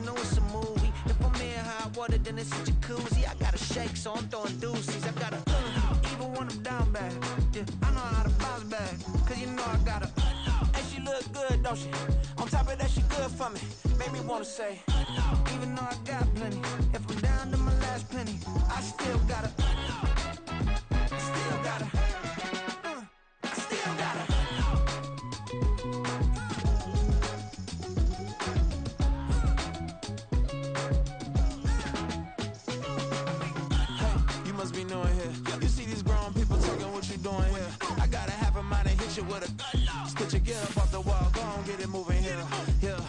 know it's a movie. If I'm in hot water, then it's a jacuzzi. I gotta shake, so I'm throwing deuces. I gotta, even when I'm down bad. Yeah, I know how to bounce back, cause you know I gotta. And she look good, don't she? On top of that, she good for me. Made me wanna say, even though I got plenty, if I'm down to my last penny, I still gotta. Still gotta. I still gotta. Hey, you must be new in here. You see these grown people talking, what you doing here? I gotta have a mind and hit you with a stitch you, get up off the wall, go on, get it moving here. Yeah,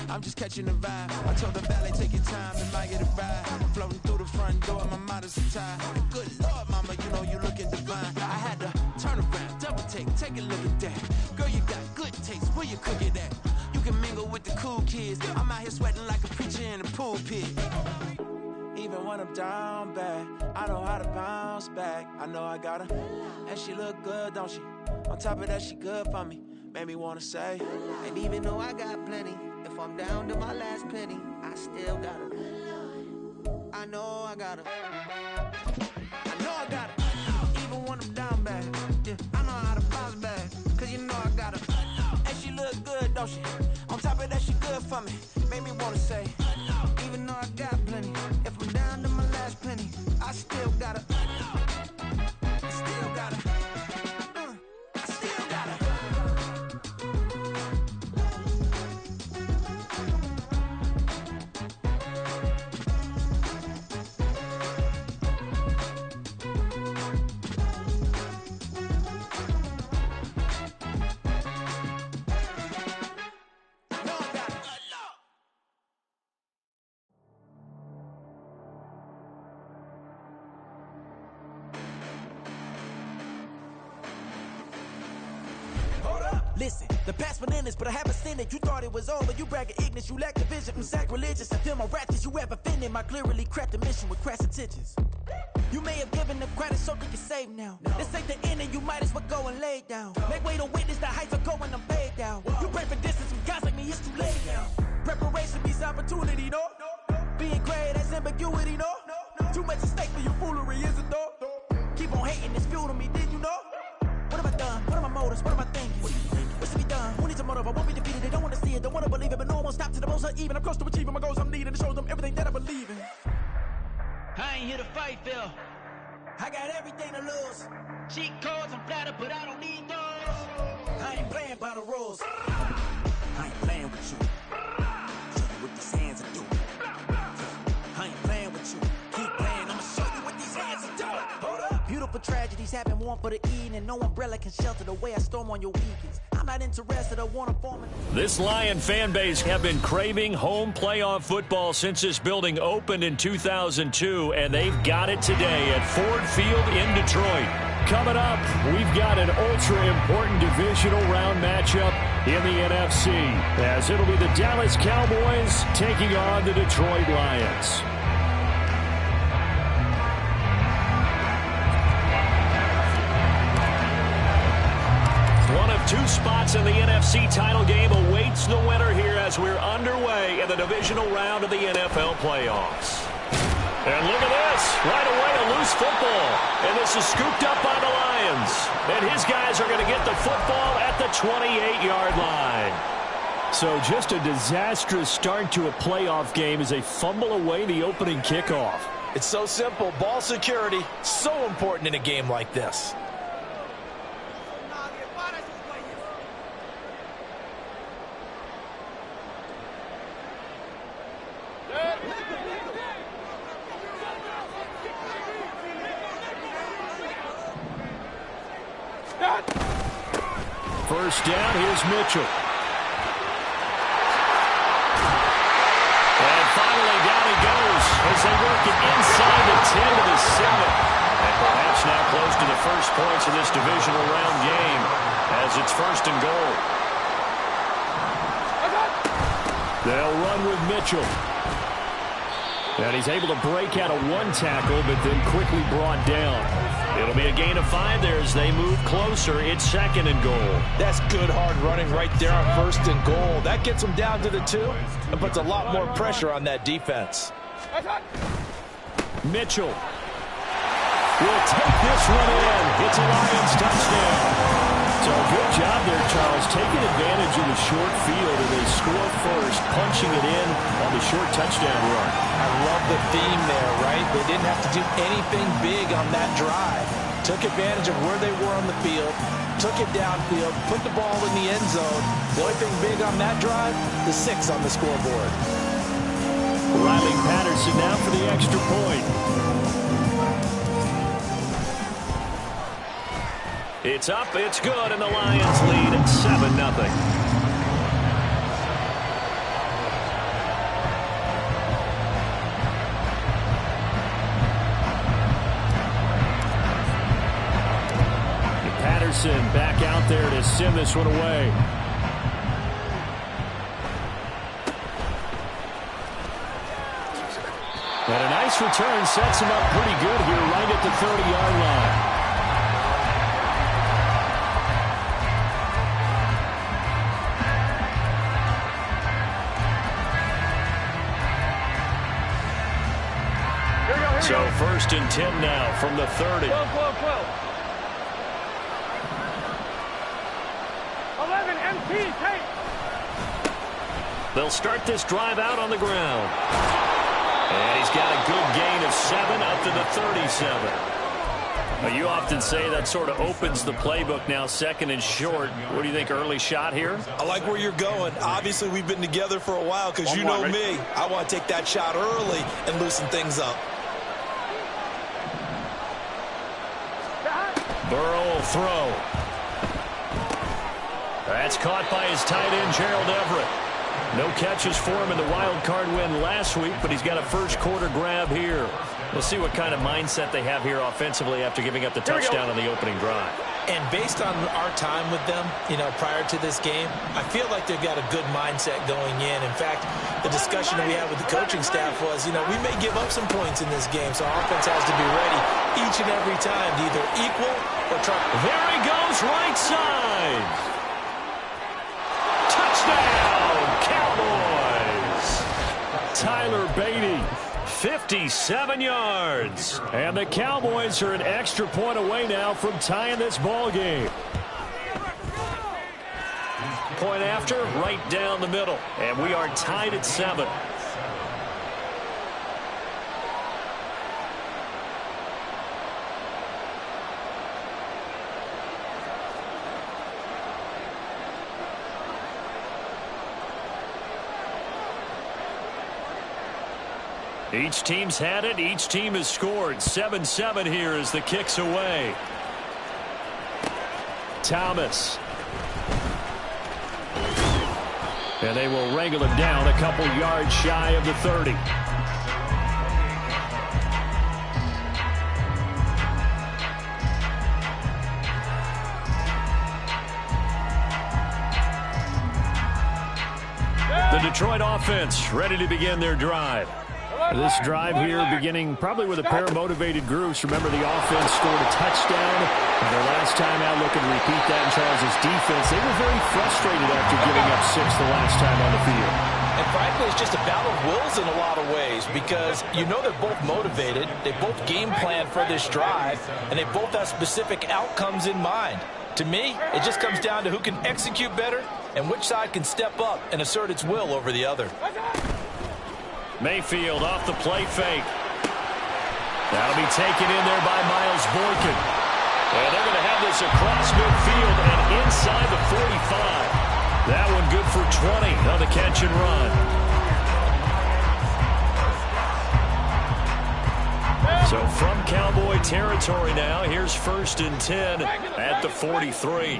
I'm just catching the vibe. I told the ballet, take your time, and might get a ride. Floating through the front door, my modest tie. Good Lord, mama, you know you looking divine. I had to turn around, double take a look at that. Girl, you got good taste, where you cook it at? You can mingle with the cool kids. I'm out here sweating like a preacher in a pool pit. Even when I'm down bad, I know how to bounce back. I know I got her, and she look good, don't she? On top of that, she good for me. Made me wanna say, and even though I got plenty, if I'm down to my last penny, I still got her. I know I got her. I know I got her. Even when I'm down bad, yeah, I know how to bounce back, cause you know I got her. And she look good, don't she? On top of that, she good for me. Made me wanna say, even though I got plenty, if I'm down to my last penny, I still got her. I still got her. I still got her. Listen, the past bananas, but I haven't seen it. You thought it was over, you bragging ignorance, you lack the vision from sacrilegious. I feel my wrath you have offended my clearly crafted mission with crass intentions. You may have given them credit so they can save now. This ain't the end and you might as well go and lay down. Make way to witness the heights are going, I'm paid down. You pray for distance from guys like me, it's too late now. Preparation means opportunity, no? Being great has ambiguity, no? Too much at stake for your foolery, is it though? Keep on hating, it's fuel to me, did you know? What have I done? What are my motives? What am I thinking? What's to be done? Who needs a motive? I won't be defeated. They don't want to see it, don't want to believe it, but no one will stop to the most even. I'm close to achieving my goals. I'm needing to show them everything that I believe in. I ain't here to fight, Phil. I got everything to lose. Cheat codes, I'm flattered, but I don't need those. I ain't playing by the rules. I ain't playing with you. Show you what these hands are doing. I ain't playing with you. Keep playing, I'ma show you what these hands are doing. Hold up. Beautiful tragedies happen, one for the evening. No umbrella can shelter the way I storm on your weekends. I'm not interested, I want to form it. This Lion fan base have been craving home playoff football since this building opened in 2002, and they've got it today at Ford Field in Detroit. Coming up, we've got an ultra-important divisional round matchup in the NFC, as it'll be the Dallas Cowboys taking on the Detroit Lions. One of two spots in the NFC title game awaits the winner here as we're underway in the divisional round of the NFL playoffs. And look at this. Right away, a loose football. And this is scooped up by the Lions. And his guys are going to get the football at the 28-yard line. So just a disastrous start to a playoff game as they fumble away the opening kickoff. It's so simple. Ball security, so important in a game like this. First down, here's Mitchell. And finally down he goes as they work it inside the 10 of the segment. And perhaps now close to the first points of this divisional round game as it's first and goal. They'll run with Mitchell. And he's able to break out of one tackle, but then quickly brought down. It'll be a gain of 5 there as they move closer. It's 2nd and goal. That's good hard running right there on 1st and goal. That gets them down to the 2 and puts a lot more pressure on that defense. Mitchell will take this one in. It's a Lions touchdown. So good job there, Charles, taking advantage of the short field, and they score first, punching it in on the short touchdown run. I love the theme there, right? They didn't have to do anything big on that drive. Took advantage of where they were on the field, took it downfield, put the ball in the end zone. The only thing big on that drive, the 6 on the scoreboard. Riley Patterson now for the extra point. It's up, it's good, and the Lions lead at 7-0. Patterson back out there to send this one away. And a nice return sets him up pretty good here right at the 30-yard line. So 1st and 10 now from the 30. 11 MT, take. They'll start this drive out on the ground. And he's got a good gain of 7 up to the 37. Now, you often say that sort of opens the playbook now, 2nd and short. What do you think, early shot here? I like where you're going. Obviously, we've been together for a while because you know me. I want to take that shot early and loosen things up. Burrow will throw. That's caught by his tight end, Gerald Everett. No catches for him in the wild card win last week, but he's got a first quarter grab here. We'll see what kind of mindset they have here offensively after giving up the touchdown on the opening drive. And based on our time with them, prior to this game, I feel like they've got a good mindset going in. In fact, the discussion that we had with the coaching staff was, we may give up some points in this game, so our offense has to be ready each and every time to either equal or try. There he goes, right side. Touchdown, Cowboys. Tyler Beatty. 57 yards. And the Cowboys are an extra point away now from tying this ball game. Point after, right down the middle. And we are tied at 7. Each team's had it. Each team has scored. 7-7 here as the kick's away. Thomas. And they will wrangle him down a couple yards shy of the 30. The Detroit offense ready to begin their drive. This drive here beginning probably with a pair of motivated groups. Remember, the offense scored a touchdown. And their last time out, looking to repeat that in Charles' defense. They were very frustrated after giving up 6 the last time on the field. And frankly, it's just a battle of wills in a lot of ways because they're both motivated. They both game plan for this drive, and they both have specific outcomes in mind. To me, it just comes down to who can execute better and which side can step up and assert its will over the other. Mayfield off the play fake. That'll be taken in there by Miles Boykin. And they're going to have this across midfield and inside the 45. That one good for 20 on the catch and run. So from Cowboy territory now, here's 1st and 10 at the 43.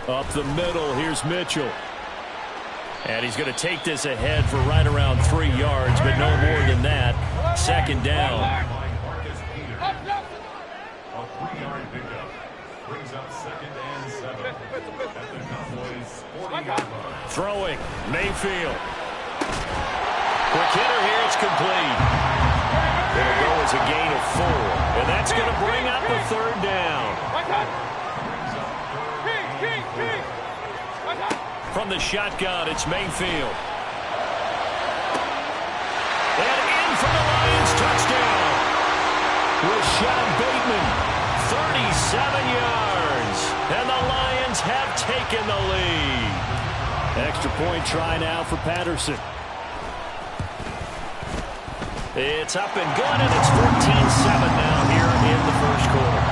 Up the middle, here's Mitchell. And he's going to take this ahead for right around 3 yards, but no more than that. 2nd down. A 3-yard pickup brings up 2nd and 7 at the Cowboys' 40-yard line. Throwing, Mayfield. Quick hitter here, it's complete. It'll go as a gain of 4. And that's going to bring up a third down. From the shotgun, it's Mayfield. And in for the Lions touchdown. Rashad Bateman, 37 yards. And the Lions have taken the lead. Extra point try now for Patterson. It's up and good, and it's 14-7 now here in the first quarter.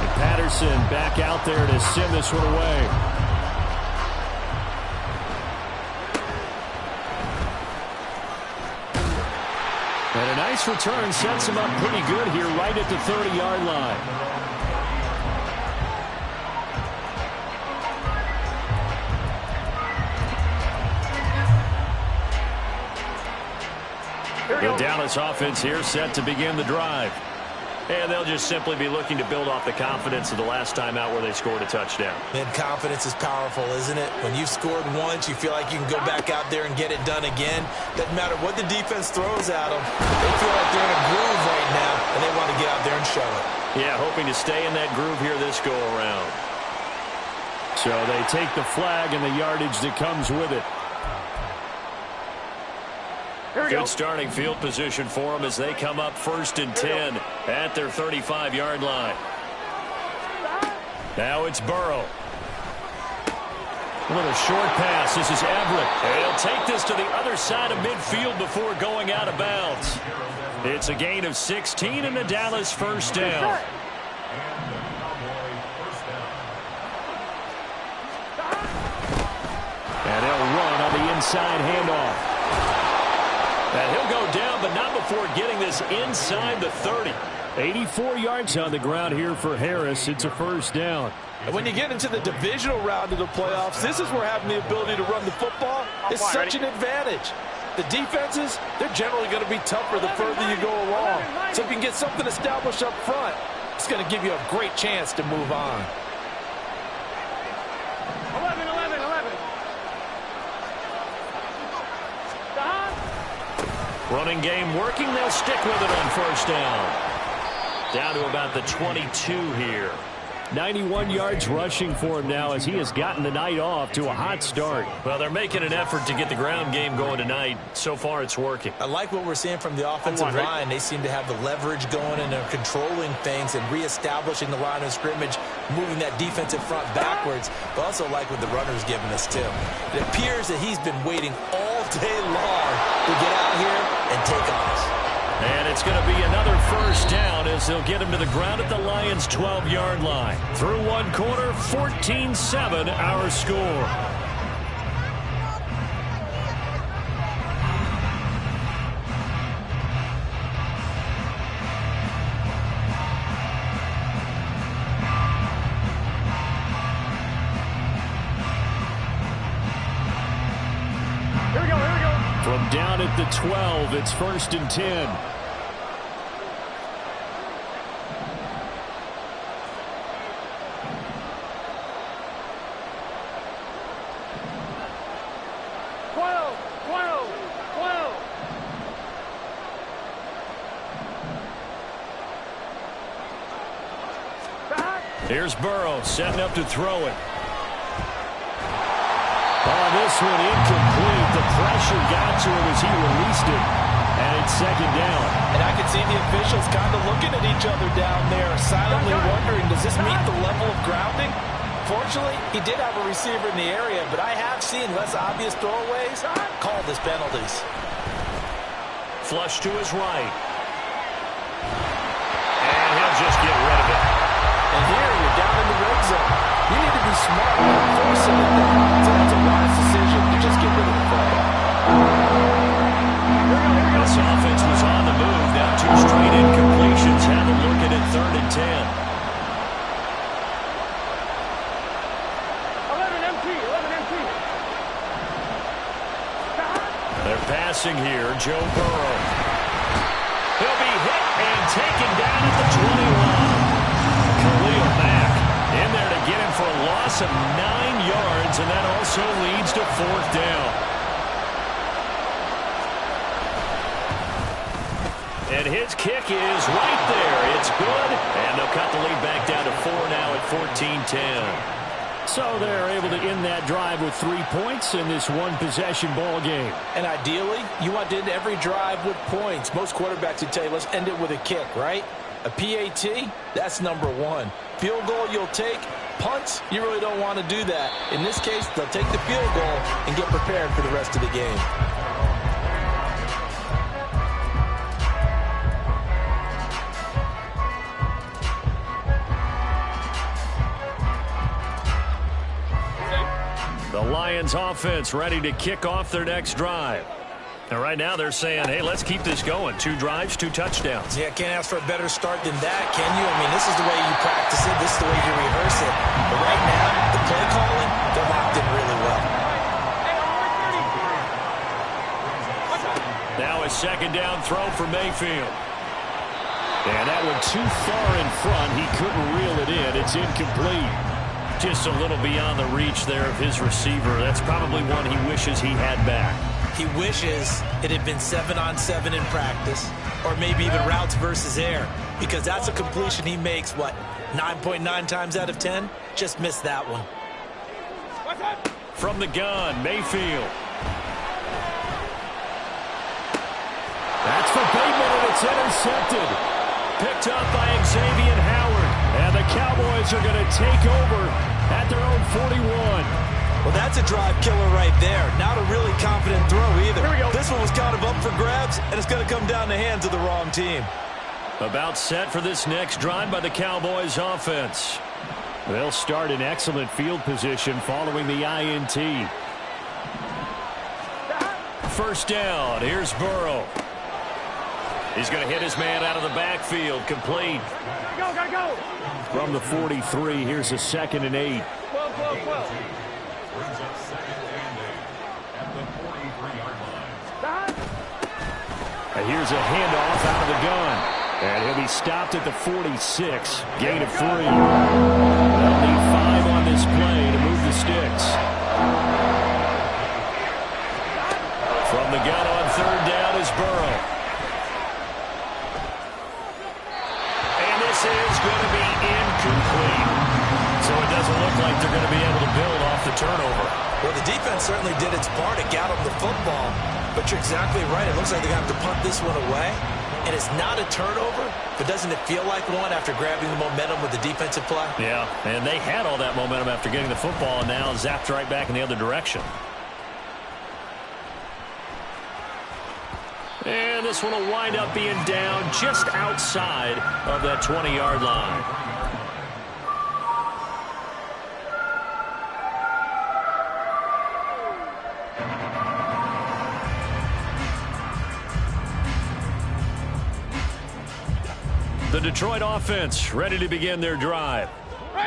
And Patterson back out there to send this one away. And a nice return sets him up pretty good here right at the 30-yard line. The Dallas offense here set to begin the drive. And they'll just simply be looking to build off the confidence of the last time out where they scored a touchdown. And confidence is powerful, isn't it? When you've scored once, you feel like you can go back out there and get it done again. Doesn't matter what the defense throws at them. They feel like they're in a groove right now, and they want to get out there and show it. Yeah, hoping to stay in that groove here this go-around. So they take the flag and the yardage that comes with it. Good starting field position for them as they come up 1st and 10 at their 35-yard line. Now it's Burrow. A little short pass. This is Everett. He'll take this to the other side of midfield before going out of bounds. It's a gain of 16 and the Dallas first down. And he'll run on the inside handoff. And he'll go down, but not before getting this inside the 30. 84 yards on the ground here for Harris. It's a first down. And when you get into the divisional round of the playoffs, this is where having the ability to run the football is such an advantage. The defenses, they're generally going to be tougher the further you go along. So if you can get something established up front, it's going to give you a great chance to move on. 11. Running game working. They'll stick with it on first down. Down to about the 22 here. 91 yards rushing for him now as he has gotten the night off to a hot start. Well, they're making an effort to get the ground game going tonight. So far, it's working. I like what we're seeing from the offensive line. They seem to have the leverage going, and they're controlling things and reestablishing the line of scrimmage, moving that defensive front backwards. But also like what the runner's giving us, too. It appears that he's been waiting all day long to get out here and take off. And it's going to be another first down as they'll get him to the ground at the Lions' 12-yard line. Through one quarter, 14-7 our score. Here we go. From down at the 12, it's 1st and 10. Here's Burrow setting up to throw it. Oh, this one incomplete. The pressure got to him as he released it. And it's 2nd down. And I can see the officials kind of looking at each other down there, silently wondering, does this meet the level of grounding? Fortunately, he did have a receiver in the area, but I have seen less obvious throwaways called as penalties. Flush to his right. And he'll just get rid of it. And here, you're down in the red zone. You need to be smart about forcing it down. So that's a wise decision to just get rid of the play. This offense was on the move. Now 2 straight incompletions. Have a look at it, 3rd and 10. 11 empty. They're passing here. Joe Burrow. He'll be hit and taken down at the 21. Khalil Mack in there to get him for a loss of also leads to 4th down. And his kick is right there. It's good. And they'll cut the lead back down to 4 now at 14-10. So they're able to end that drive with 3 points in this one-possession ball game. And ideally, you want to end every drive with points. Most quarterbacks would tell you, let's end it with a kick, right? A PAT, that's number 1. Field goal you'll take. Punts, you really don't want to do that. In this case, they'll take the field goal and get prepared for the rest of the game. The Lions offense ready to kick off their next drive. And right now they're saying, hey, let's keep this going. 2 drives, 2 touchdowns. Yeah, can't ask for a better start than that, can you? I mean, this is the way you practice it. This is the way you rehearse it. But right now, the play calling, they're locked in really well. Now a 2nd down throw for Mayfield. And that one too far in front. He couldn't reel it in. It's incomplete. Just a little beyond the reach there of his receiver. That's probably one he wishes he had back. He wishes it had been 7-on-7 in practice, or maybe even routes versus air, because that's a completion he makes, 9.9 times out of 10? Just missed that one. From the gun, Mayfield. That's for Bateman, and it's intercepted. Picked up by Xavier Howard. And the Cowboys are going to take over at their own 41. Well, that's a drive killer right there. Not a really confident throw either. This one was kind of up for grabs, and it's going to come down the hands of the wrong team. About set for this next drive by the Cowboys offense. They'll start in excellent field position following the INT. 1st down. Here's Burrow. He's going to hit his man out of the backfield. Complete. Gotta go. From the 43, here's a 2nd and 8. 12. Brings up 2nd and 8 at the 43-yard line. And here's a handoff out of the gun. And he'll be stopped at the 46. Gain of 3. They'll need 5 on this play to move the sticks. From the gun on 3rd down is Burrow. This is going to be incomplete. So it doesn't look like they're going to be able to build off the turnover. Well, the defense certainly did its part. It got them the football. But you're exactly right. It looks like they're going to have to punt this one away. And it's not a turnover, but doesn't it feel like one after grabbing the momentum with the defensive play? Yeah, and they had all that momentum after getting the football and now zapped right back in the other direction. And this one will wind up being down just outside of that 20-yard line. The Detroit offense ready to begin their drive.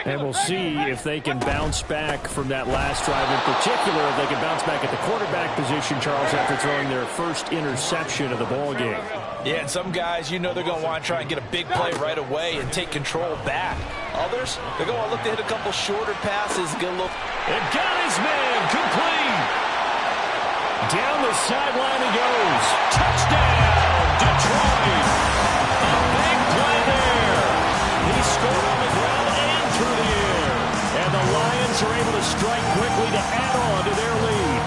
And we'll see if they can bounce back from that last drive. In particular, if they can bounce back at the quarterback position, Charles, after throwing their first interception of the ball game. Yeah, and some guys, they're going to want to try and get a big play right away and take control back. Others, they're going to look to hit a couple shorter passes. Get a look. And got his man complete. Down the sideline he goes. Touchdown, Detroit. A big play there. He scored on the ground and through the air. And the Lions are able to strike quickly to add on to their lead.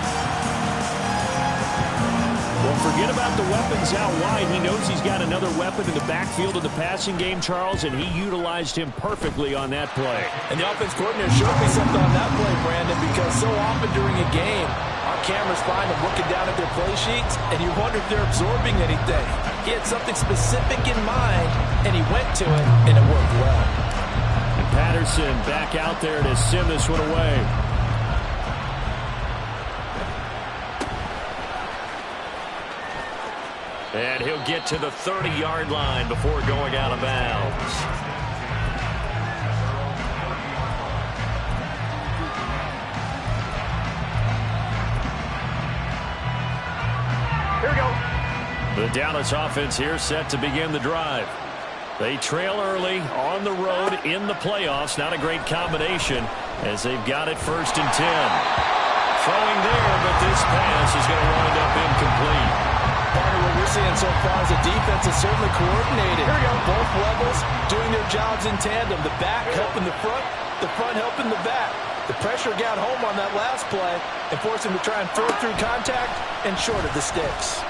Well, forget about the weapons out wide. He knows he's got another weapon in the backfield of the passing game, Charles, and he utilized him perfectly on that play. And the offense coordinator showed me something on that play, Brandon, because so often during a game, our cameras find them looking down at their play sheets, and you wonder if they're absorbing anything. He had something specific in mind, and he went to it, and it worked well. And Patterson back out there to send this one away. And he'll get to the 30-yard line before going out of bounds. Here we go. The Dallas offense here set to begin the drive. They trail early on the road in the playoffs. Not a great combination as they've got it 1st and 10. throwing there, but this pass is going to wind up incomplete. Partner, what we're seeing so far is the defense is certainly coordinated. Both levels doing their jobs in tandem. The back helping the front helping the back. The pressure got home on that last play and forced him to try and throw through contact and short of the sticks.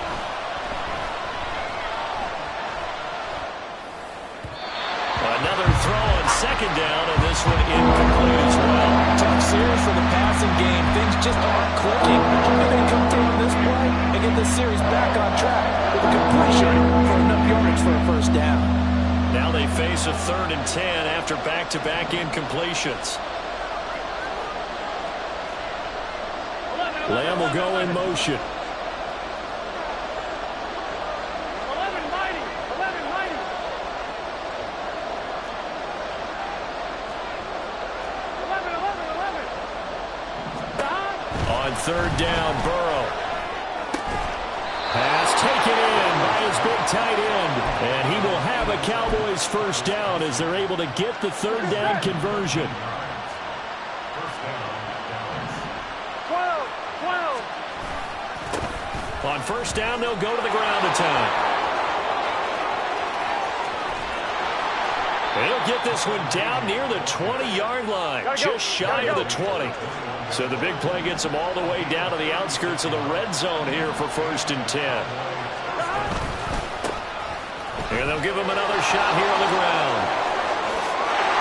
Another throw on second down, and this one incomplete as well. Tough series for the passing game. Things just aren't clicking. Hoping they come through on this play and get this series back on track with a completion for enough yardage for a first down. Now they face a 3rd and 10 after back-to-back incompletions. Lamb will go in motion. On 3rd down, Burrow. Pass taken in by his big tight end. And he will have a Cowboys first down as they're able to get the 3rd down conversion. On first down, they'll go to the ground a time. They'll get this one down near the 20-yard line, just shy of the 20. So the big play gets them all the way down to the outskirts of the red zone here for 1st and 10. And they'll give him another shot here on the ground.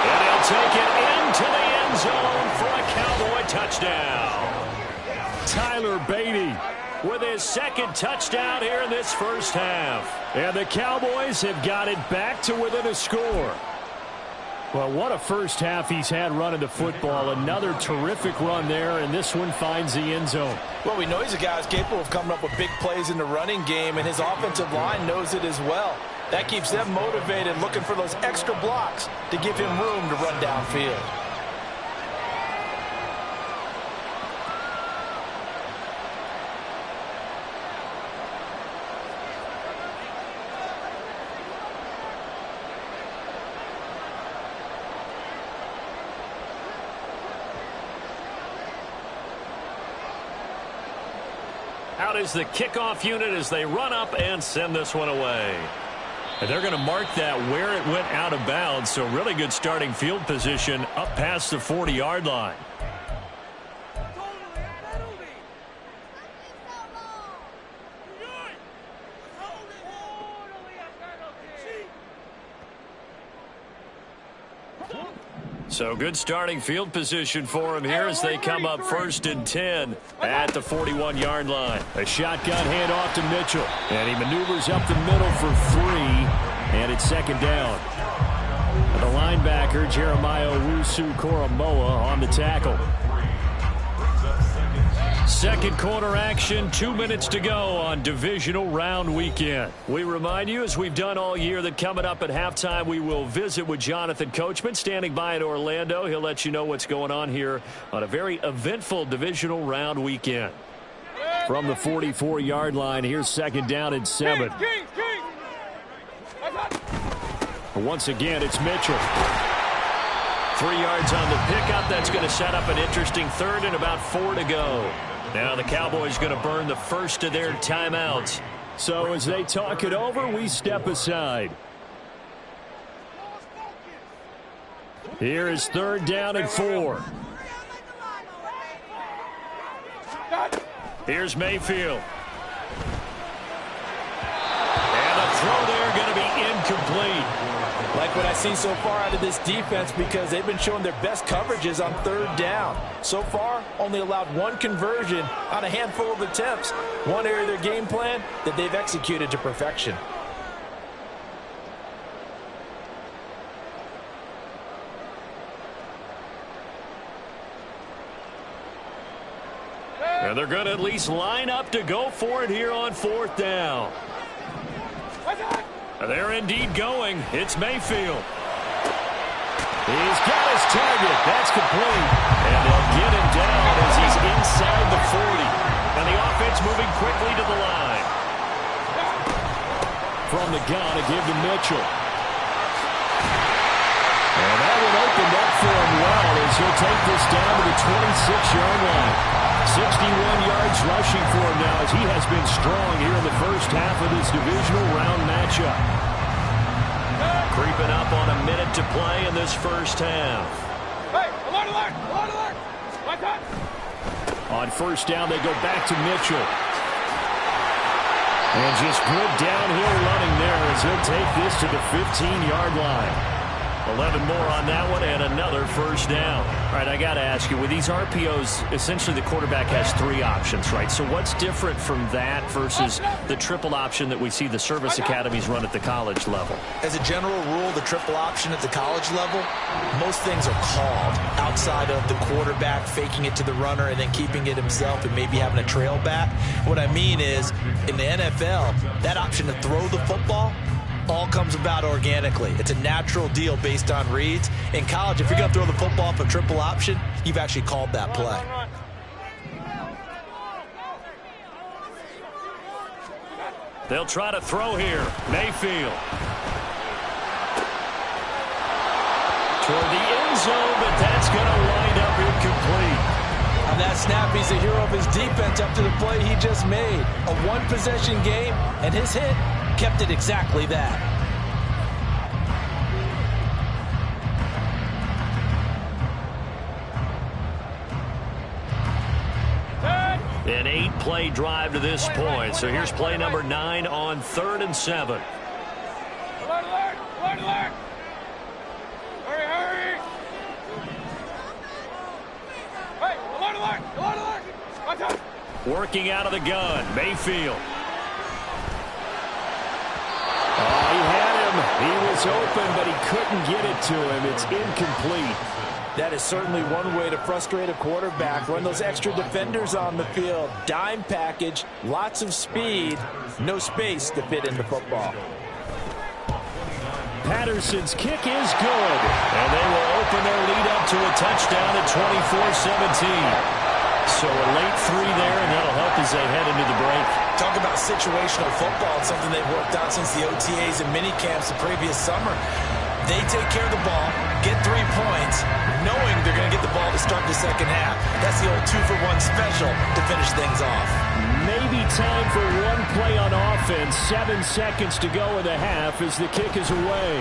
And they'll take it into the end zone for a Cowboy touchdown. Tyler Beatty with his 2nd touchdown here in this first half. And the Cowboys have got it back to within a score. Well, what a first half he's had running the football. Another terrific run there, and this one finds the end zone. Well, we know he's a guy who's capable of coming up with big plays in the running game, and his offensive line knows it as well. That keeps them motivated, looking for those extra blocks to give him room to run downfield. Out is the kickoff unit as they run up and send this one away. And they're going to mark that where it went out of bounds, so really good starting field position up past the 40-yard line. So good starting field position for him here as they come up 1st and 10 at the 41-yard line. A shotgun handoff to Mitchell. And he maneuvers up the middle for 3. And it's 2nd down. And the linebacker, Jeremiah Owusu-Koramoah, on the tackle. 2nd quarter action, 2 minutes to go on divisional round weekend. We remind you, as we've done all year, that coming up at halftime, we will visit with Jonathan Coachman, standing by in Orlando. He'll let you know what's going on here on a very eventful divisional round weekend. From the 44-yard line, here's 2nd down and 7. Once again, it's Mitchell. 3 yards on the pickup. That's going to set up an interesting 3rd and about 4 to go. Now the Cowboys going to burn the first of their timeouts. So as they talk it over, we step aside. Here is 3rd down and 4. Here's Mayfield. And a throw there going to be incomplete. Like what I see so far out of this defense, because they've been showing their best coverages on 3rd down. So far, only allowed 1 conversion on a handful of attempts. One area of their game plan that they've executed to perfection. And they're going to at least line up to go for it here on 4th down. They're indeed going. It's Mayfield. He's got his target. That's complete. And they'll get him down as he's inside the 40. And the offense moving quickly to the line. From the gun, a give to Mitchell. And that one opened up for him well as he'll He'll take this down to the 26-yard line. 61 yards rushing for him now as he has been strong here in the first half of this divisional round matchup. Creeping up on a minute to play in this first half. Hey, alert, alert, alert, alert. Watch out. On first down, they go back to Mitchell. And just good downhill running there as he'll take this to the 15-yard line. 11 more on that one and another first down. All right, I got to ask you, with these RPOs, essentially the quarterback has 3 options, right? So what's different from that versus the triple option that we see the service academies run at the college level? As a general rule, the triple option at the college level, most things are called outside of the quarterback faking it to the runner and then keeping it himself and maybe having a trail back. What I mean is, in the NFL, that option to throw the football all comes about organically. It's a natural deal based on reads. In college, if you're going to throw the football for triple option, you've actually called that play. They'll try to throw here. Mayfield. Toward the end zone, but that's going to wind up incomplete. On that snap, he's a hero of his defense up to the play he just made. A one-possession game, and his hit kept it exactly that. An 8-play drive to this point. So here's play number 9 on 3rd and 7. Alert, alert, alert, alert. Hurry, hurry. Hey, alert, alert, alert, alert. Watch out. Working out of the gun, Mayfield. Oh, he had him. He was open, but he couldn't get it to him. It's incomplete. That is certainly one way to frustrate a quarterback. Run those extra defenders on the field. Dime package, lots of speed, no space to fit into football. Patterson's kick is good. And they will open their lead up to a touchdown at 24-17. So a late 3 there, and that'll help as they head into the break. Talk about situational football. It's something they've worked on since the OTAs and mini camps the previous summer. They take care of the ball, get 3 points, knowing they're going to get the ball to start the second half. That's the old 2-for-1 special to finish things off. Maybe time for one play on offense. 7 seconds to go in the half as the kick is away.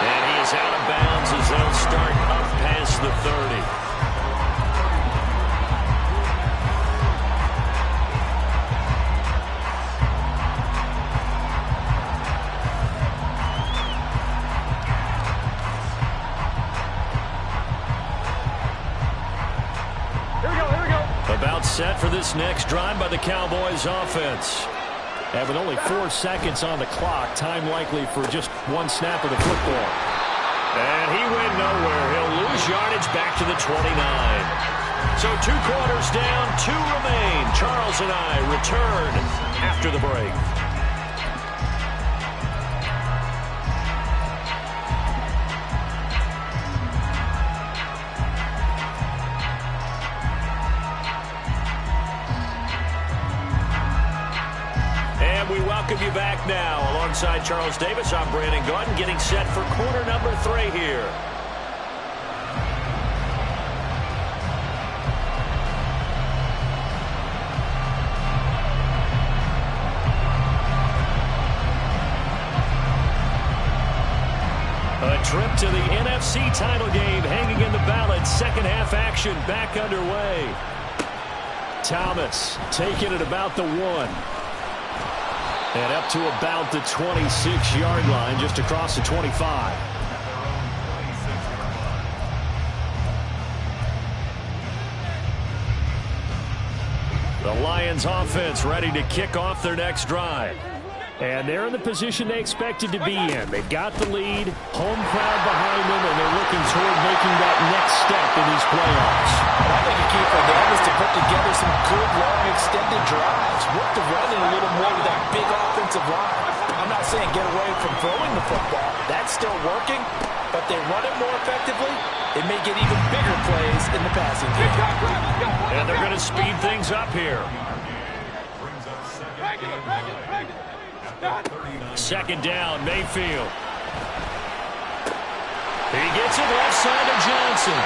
And he is out of bounds as they'll start up past the 30. About set for this next drive by the Cowboys offense. And with only 4 seconds on the clock, time likely for just one snap of the football. And he went nowhere. He'll lose yardage back to the 29. So 2 quarters down, 2 remain. Charles and I return after the break. We welcome you back now. Alongside Charles Davis, I'm Brandon Gaudin, getting set for quarter number 3 here. A trip to the NFC title game hanging in the balance. Second half action back underway. Thomas taking it about the 1. And up to about the 26-yard line, just across the 25. The Lions offense ready to kick off their next drive. And they're in the position they expected to be in. They've got the lead, home crowd behind them, and they're looking toward making that next step in these playoffs. I think the key for them is to put together some good, long, extended drives. Work the running a little more with that big offensive line. I'm not saying get away from throwing the football. That's still working, but they run it more effectively. It may get even bigger plays in the passing game. And they're going to speed things up here. Brings up second and 39. Second down, Mayfield. He gets Gets it left side to Johnson.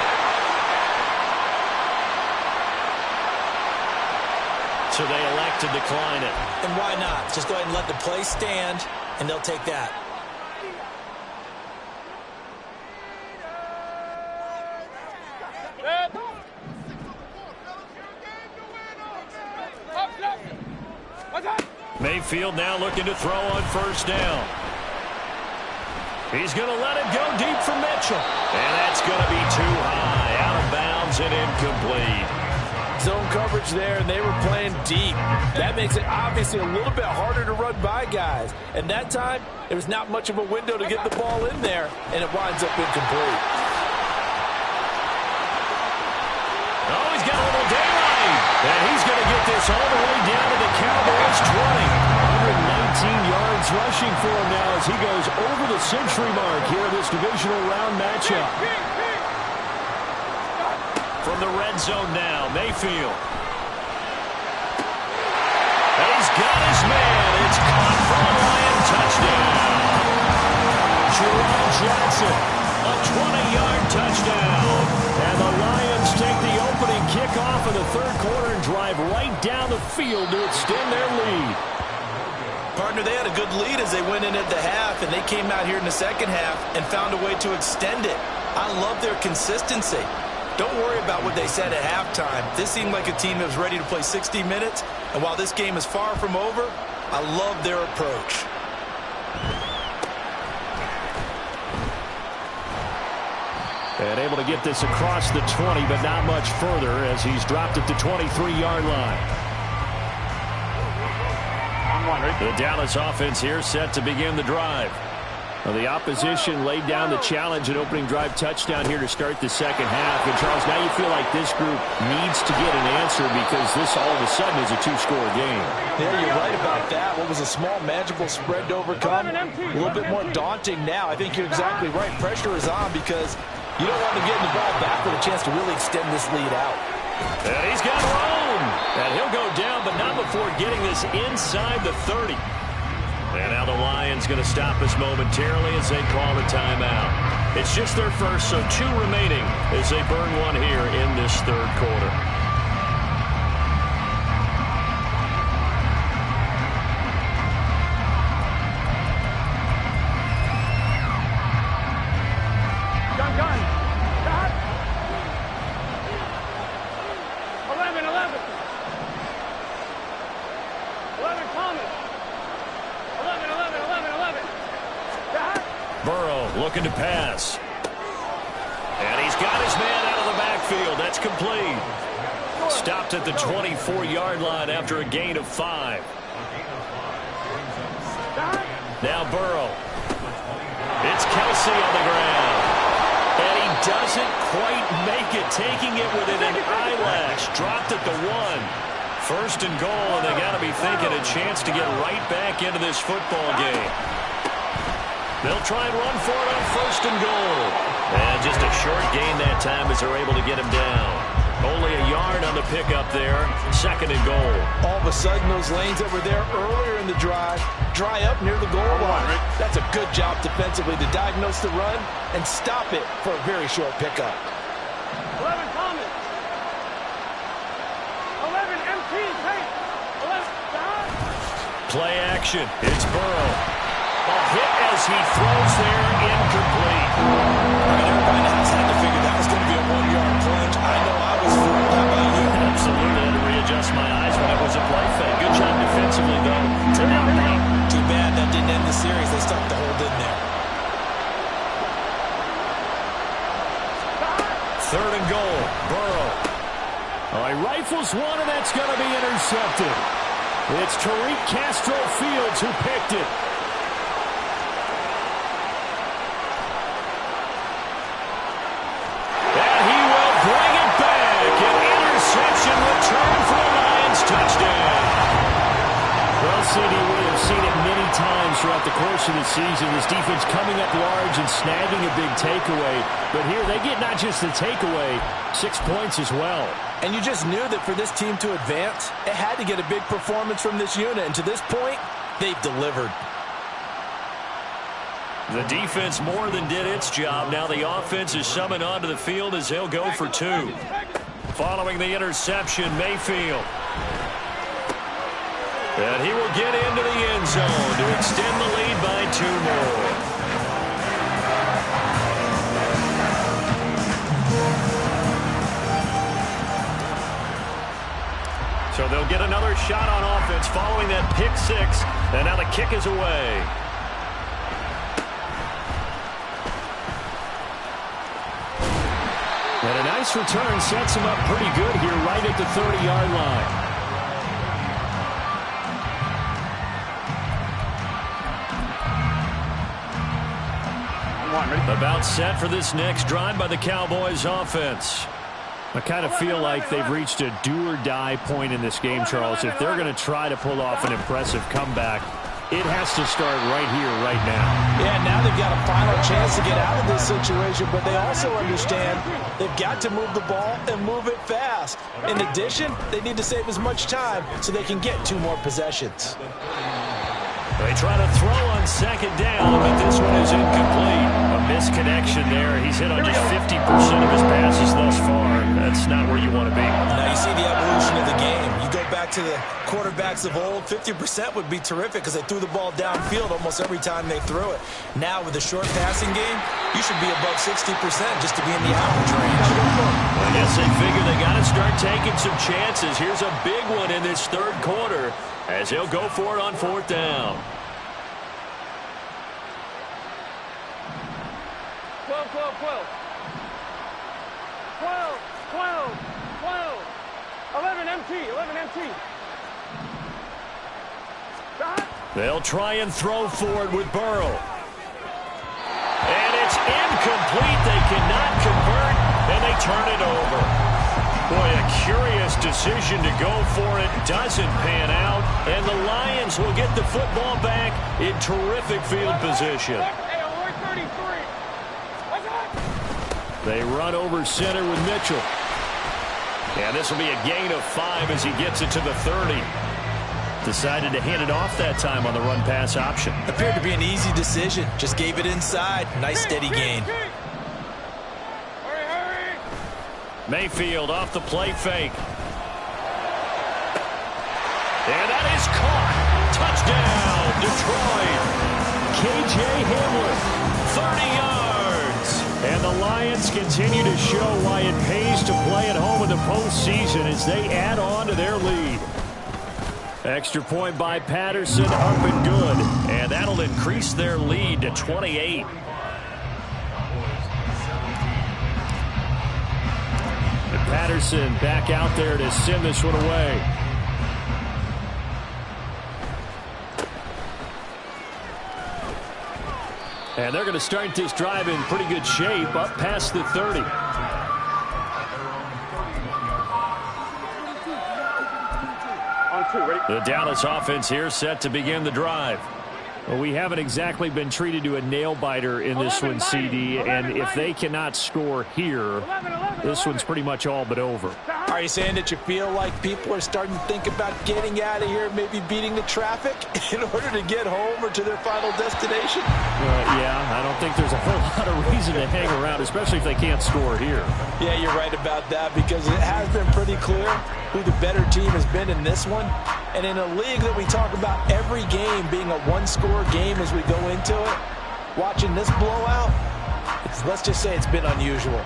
So they elect to decline it. And why not? Just go ahead and let the play stand, and they'll take that. Mayfield now looking to throw on first down. He's going to let it go deep for Mitchell. And that's going to be too high. Out of bounds and incomplete. Zone coverage there, and they were playing deep. That makes it obviously a little bit harder to run by guys. And that time, there was not much of a window to get the ball in there, and it winds up incomplete. Oh, he's got a little daylight. And he's going to get this all the way down to the Cowboys' 20. 119 yards rushing for him now as he goes over the century mark here in this divisional round matchup. From the red zone now, Mayfield. And he's got his man. It's caught for a Lion touchdown. Jerome Johnson, a 20-yard touchdown. And the Lions take the opening kickoff of the third quarter and drive right down the field to extend their lead. Partner, they had a good lead as they went in at the half, and they came out here in the second half and found a way to extend it. I love their consistency. Don't worry about what they said at halftime. This seemed like a team that was ready to play 60 minutes, and while this game is far from over, I love their approach. And able to get this across the 20, but not much further as he's dropped at the 23-yard line. The Dallas offense here set to begin the drive. Well, the opposition laid down the challenge and opening drive touchdown here to start the second half. And, Charles, now you feel like this group needs to get an answer because this all of a sudden is a two-score game. Yeah, you're right about that. What was a small, magical spread to overcome, a little bit more daunting now. I think you're exactly right. Pressure is on because you don't want to get the ball back with a chance to really extend this lead out. And he's got room. And he'll go down, but not before getting this inside the 30. And now the Lions going to stop us momentarily as they call the timeout. It's just their first, so 2 remaining as they burn one here in this third quarter. Looking to pass. And he's got his man out of the backfield. That's complete. Stopped at the 24-yard line after a gain of 5. Now Burrow. It's Kelsey on the ground. And he doesn't quite make it, taking it within an eyelash. Dropped at the 1. First and goal, and they got to be thinking a chance to get right back into this football game. They'll try and run for it on first and goal. And just a short gain that time as they're able to get him down. Only a yard on the pickup there. Second and goal. All of a sudden, those lanes that were there earlier in the drive dry up near the goal line. That's a good job defensively to diagnose the run and stop it for a very short pickup. 11 Thomas. 11 MT. 11 Play action. It's Burrow. A hit as he throws there, incomplete. Everybody else had to figure that was going to be a 1-yard plunge. I know I was fooled. How about you? Absolutely had to readjust my eyes when it was a play fake. Good job defensively, though, to not run. Too bad that didn't end the series. They stuck the hold in there. Third and goal. Burrow. Oh, he rifles one, and that's going to be intercepted. It's Tariq Castro-Fields who picked it. Return for a Lions touchdown. Well, CD, we have seen it many times throughout the course of the season. This defense coming up large and snagging a big takeaway. But here they get not just the takeaway, 6 points as well. And you just knew that for this team to advance, it had to get a big performance from this unit. And to this point, they've delivered. The defense more than did its job. Now the offense is summoned onto the field as they'll go for 2. Following the interception, Mayfield. And he will get into the end zone to extend the lead by 2 more. So they'll get another shot on offense following that pick 6. And now the kick is away. And a nice return sets him up pretty good here right at the 30-yard line. About set for this next drive by the Cowboys offense. I kind of feel like they've reached a do-or-die point in this game, Charles. If they're going to try to pull off an impressive comeback, it has to start right here, right now. Yeah, now they've got a final chance to get out of this situation, but they also understand they've got to move the ball and move it fast. In addition, they need to save as much time so they can get 2 more possessions. They try to throw on second down, but this one is incomplete. A misconnection there. He's hit on just 50% of his passes thus far. That's not where you want to be. Now you see the evolution of the game. You go back to the quarterbacks of old, 50% would be terrific because they threw the ball downfield almost every time they threw it. Now with the short passing game, you should be above 60% just to be in the average range. I guess they figure they got to start taking some chances. Here's a big one in this 3rd quarter as he'll go for it on 4th down. 11 MT. They'll try and throw for it with Burrow. And it's incomplete. They cannot convert, and they turn it over. Boy, a curious decision to go for it. Doesn't pan out, and the Lions will get the football back in terrific field position. They run over center with Mitchell. And this will be a gain of 5 as he gets it to the 30. Decided to hand it off that time on the run-pass option. Appeared to be an easy decision. Just gave it inside. Nice steady gain. Mayfield off the play fake. And that is caught. Touchdown, Detroit. K.J. Hamler, 30 yards. And the Lions continue to show why it pays to play at home in the postseason as they add on to their lead. Extra point by Patterson, up and good. And that'll increase their lead to 28. And Patterson back out there to send this one away. And they're going to start this drive in pretty good shape, up past the 30. The Dallas offense here set to begin the drive. Well, we haven't exactly been treated to a nail-biter in this one, CD, and if they cannot score here, this one's pretty much all but over. Are you saying that you feel like people are starting to think about getting out of here, maybe beating the traffic in order to get home or to their final destination? Yeah, I don't think there's a whole lot of reason to hang around, especially if they can't score here. Yeah, you're right about that because it has been pretty clear who the better team has been in this one. And in a league that we talk about every game being a one-score game as we go into it, watching this blowout, let's just say it's been unusual.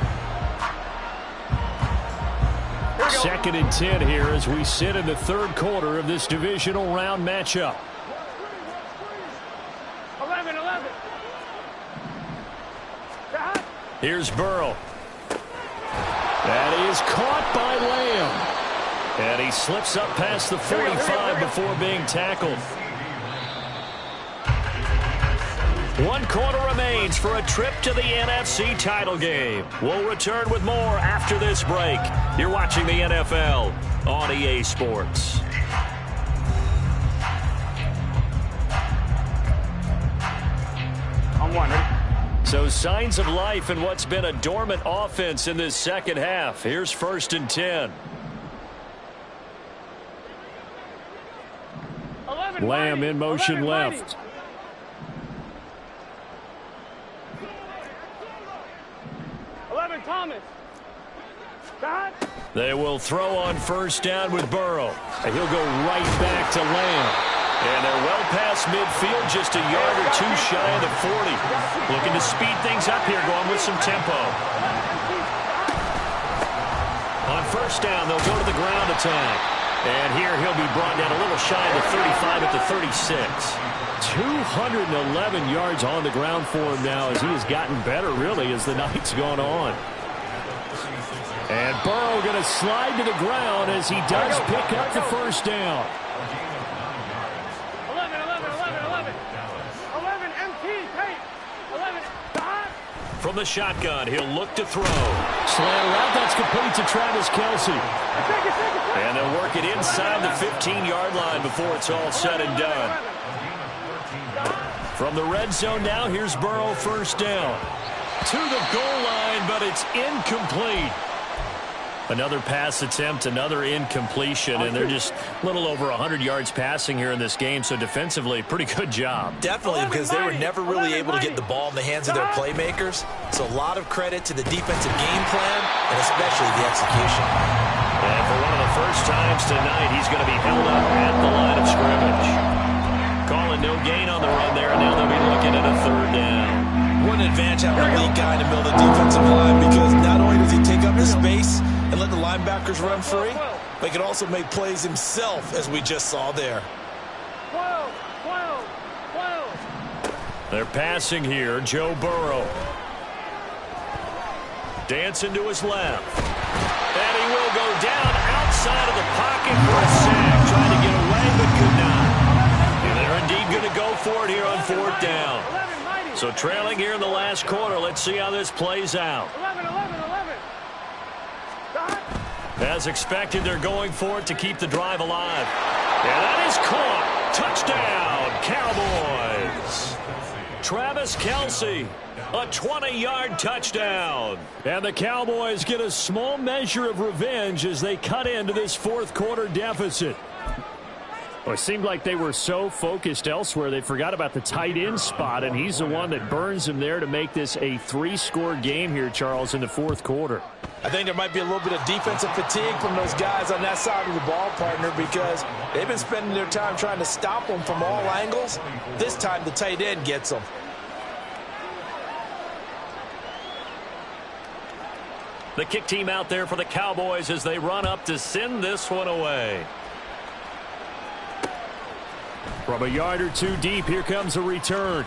2nd and 10 here as we sit in the 3rd quarter of this divisional round matchup. 11. Here's Burrow. That is caught by Lamb. And he slips up past the 45 before being tackled. 1 quarter remains for a trip to the NFC title game. We'll return with more after this break. You're watching the NFL on EA Sports. On 1, ready? So signs of life in what's been a dormant offense in this second half. Here's 1st and 10. Lamb Lamb in motion left. They will throw on first down with Burrow. And he'll go right back to Lamb. And they're well past midfield, just a yard or two shy of the 40. Looking to speed things up here, going with some tempo. On first down, they'll go to the ground attack. And here he'll be brought down a little shy of the 35 at the 36. 211 yards on the ground for him now as he has gotten better, really, as the night's gone on. And Burrow going to slide to the ground as he does pick up the first down. 11, MT, tape. 11, dot. From the shotgun, he'll look to throw. Slant route, that's complete to Travis Kelce. And they'll work it inside the 15-yard line before it's all said and done. From the red zone now, here's Burrow first down. To the goal line, but it's incomplete. Another pass attempt, another incompletion, and they're just a little over 100 yards passing here in this game, so defensively, pretty good job. Definitely, because they were never really able to get the ball in the hands of their playmakers, so a lot of credit to the defensive game plan, and especially the execution. And for one of the first times tonight, he's going to be held up at the line of scrimmage. Calling no gain on the run there, and now they'll be looking at a third down. What an advantage having a lead guy in the middle of the defensive line, because not only does he take up the space and let the linebackers run free, but he can also make plays himself, as we just saw there. 12. They're passing here. Joe Burrow. Dancing to his left. And he will go down outside of the pocket for a sack. Trying to get away, but could not. And they're indeed going to go for it here on fourth down. So trailing here in the last quarter. Let's see how this plays out. 11. As expected, they're going for it to keep the drive alive. And that is caught. Touchdown, Cowboys. Travis Kelce, a 20-yard touchdown. And the Cowboys get a small measure of revenge as they cut into this fourth quarter deficit. Well, it seemed like they were so focused elsewhere they forgot about the tight end spot, and he's the one that burns them there to make this a 3-score game here, Charles, in the fourth quarter. I think there might be a little bit of defensive fatigue from those guys on that side of the ball, partner, because they've been spending their time trying to stop them from all angles. This time the tight end gets them. The kick team out there for the Cowboys as they run up to send this one away. From a yard or two deep, here comes a return.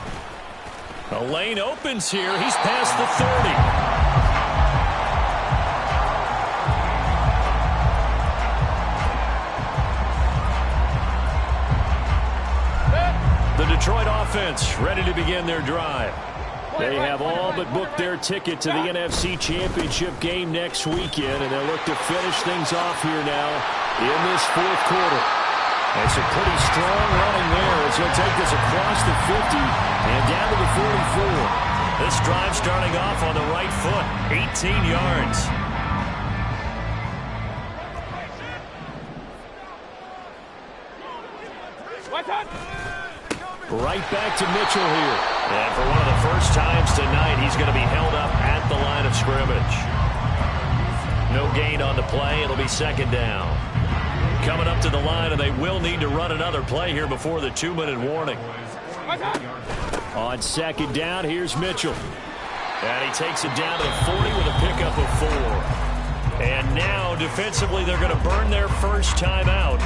The lane opens here. He's past the 30. The Detroit offense ready to begin their drive. They have all but booked their ticket to the NFC Championship game next weekend, and they'll look to finish things off here now in this fourth quarter. It's a pretty strong running there as he'll take this across the 50 and down to the 44. This drive starting off on the right foot, 18 yards. Right back to Mitchell here. And for one of the first times tonight, he's going to be held up at the line of scrimmage. No gain on the play. It'll be second down. Coming up to the line, and they will need to run another play here before the 2-minute warning. On second down, here's Mitchell. And he takes it down to the 40 with a pickup of 4. And now, defensively, they're going to burn their first time out.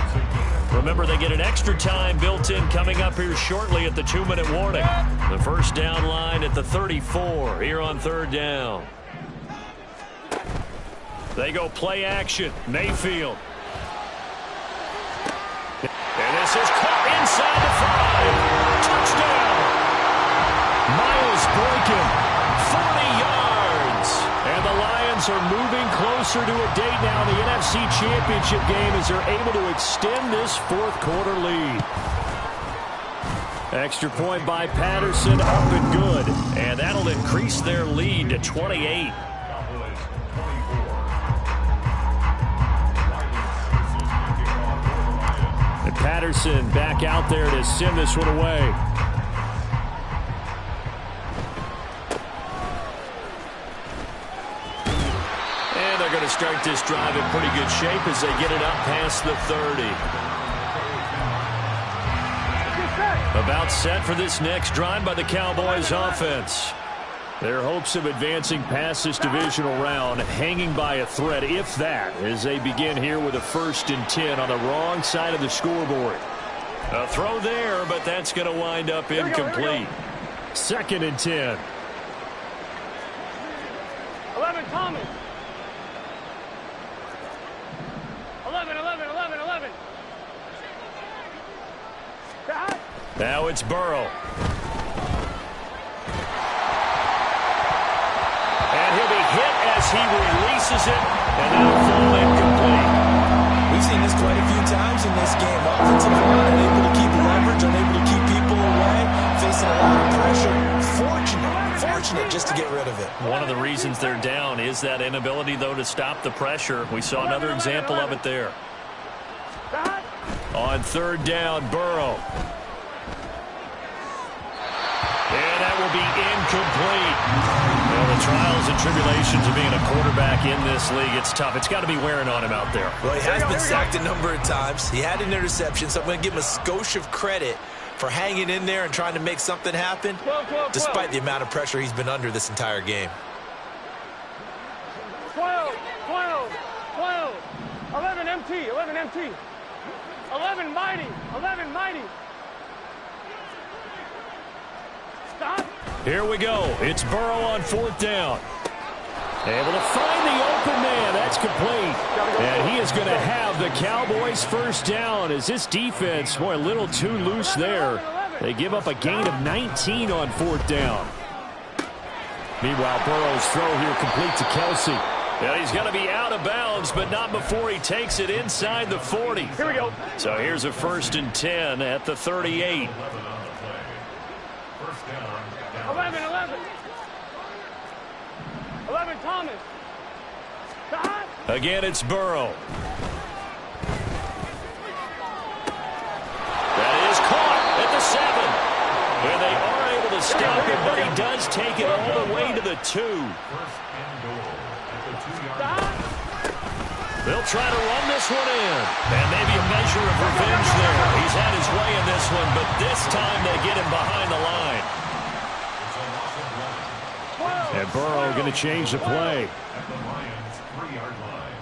Remember, they get an extra time built in coming up here shortly at the 2-minute warning. The first down line at the 34 here on third down. They go play action. Mayfield. And this is caught inside the 5. Touchdown. Miles Boykin, 40 yards. And the Lions are moving closer to a date now in the NFC Championship game as they're able to extend this fourth quarter lead. Extra point by Patterson, up and good. And that'll increase their lead to 28. And Patterson back out there to send this one away. to start this drive in pretty good shape as they get it up past the 30. About set for this next drive by the Cowboys offense. Their hopes of advancing past this divisional round hanging by a thread, if that, as they begin here with a 1st and 10 on the wrong side of the scoreboard. A throw there, but that's going to wind up incomplete. 2nd and 10. 11, Thomas. 11. Now it's Burrow. And he'll be hit as he releases it, and that'll fall incomplete. We've seen this quite a few times in this game. Offensive line unable to keep leverage, unable to keep people away, facing a lot of pressure. Fortunate just to get rid of it. One of the reasons they're down is that inability, though, to stop the pressure. We saw another example of it there. On 3rd down, Burrow. And that will be incomplete. Well, the trials and tribulations of being a quarterback in this league, it's tough. It's got to be wearing on him out there. Well, he has been sacked a number of times. He had an interception, so I'm going to give him a skosh of credit for hanging in there and trying to make something happen, despite the amount of pressure he's been under this entire game. 12. 11 MT. 11 mighty. Stop. Here we go. It's Burrow on 4th down. Able to find the open man. That's complete. And he is going to have the Cowboys' 1st down as this defense, boy, a little too loose there. They give up a gain of 19 on 4th down. Meanwhile, Burrow's throw here complete to Kelsey. Yeah, he's going to be out of bounds, but not before he takes it inside the 40. Here we go. So here's a 1st and 10 at the 38. 11 Thomas. Stop. Again, it's Burrow. That is caught at the 7. And they are able to stop him, but he does take it all the way to the 2. They'll try to run this one in. And maybe a measure of revenge there. He's had his way in this one, but this time they get him behind the line. And Burrow going to change the play. At the Lions' 3-yard line.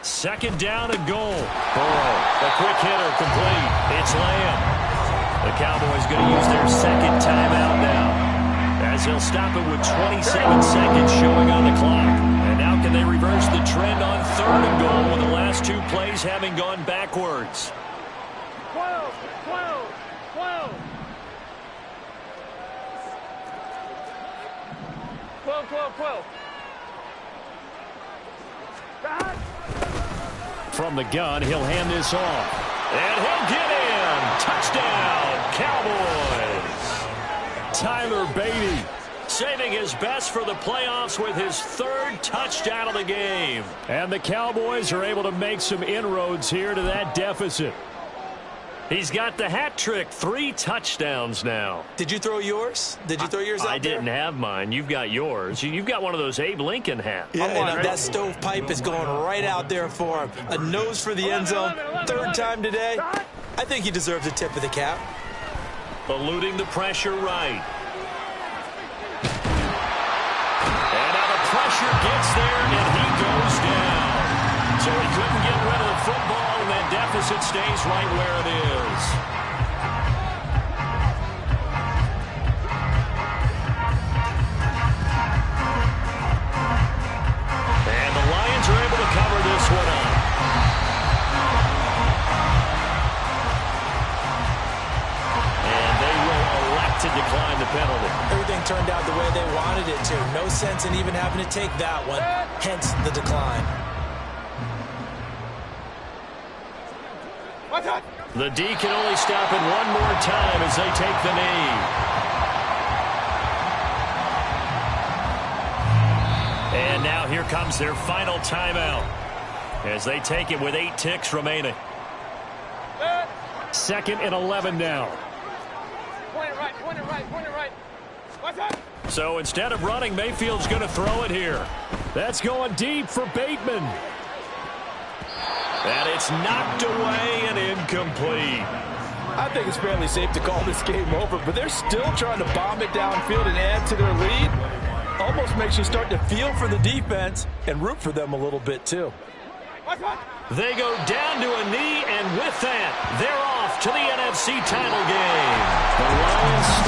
2nd down and goal. Burrow, a quick hitter, complete. It's Lamb. The Cowboys going to use their 2nd timeout now, as they'll stop it with 27 seconds showing on the clock. And now can they reverse the trend on 3rd and goal with the last 2 plays having gone backwards? 12. 12. From the gun, he'll hand this off. And he'll get in. Touchdown, Cowboys. Tyler Beatty saving his best for the playoffs with his 3rd touchdown of the game. And the Cowboys are able to make some inroads here to that deficit. He's got the hat trick, 3 touchdowns now. Did you throw yours? Did you throw yours out there? I didn't have mine. You've got yours. You've got one of those Abe Lincoln hats. Yeah, and that stovepipe is going right out there for him. A nose for the end zone, 3rd time today. I think he deserves a tip of the cap. Eluding the pressure right. And now the pressure gets there, and he goes down. So he couldn't get rid of the football, and that deficit stays right where it is. And the Lions are able to cover this one up. And they will elect to decline the penalty. Everything turned out the way they wanted it to. No sense in even having to take that one, hence the decline. The D can only stop it one more time as they take the knee. And now here comes their final timeout as they take it with 8 ticks remaining. 2nd and 11 now. Point it right. What's up? So instead of running, Mayfield's going to throw it here. That's going deep for Bateman. And it's knocked away and incomplete. I think it's fairly safe to call this game over, but they're still trying to bomb it downfield and add to their lead. Almost makes you start to feel for the defense and root for them a little bit, too. They go down to a knee, and with that, they're off to the NFC title game. The Lions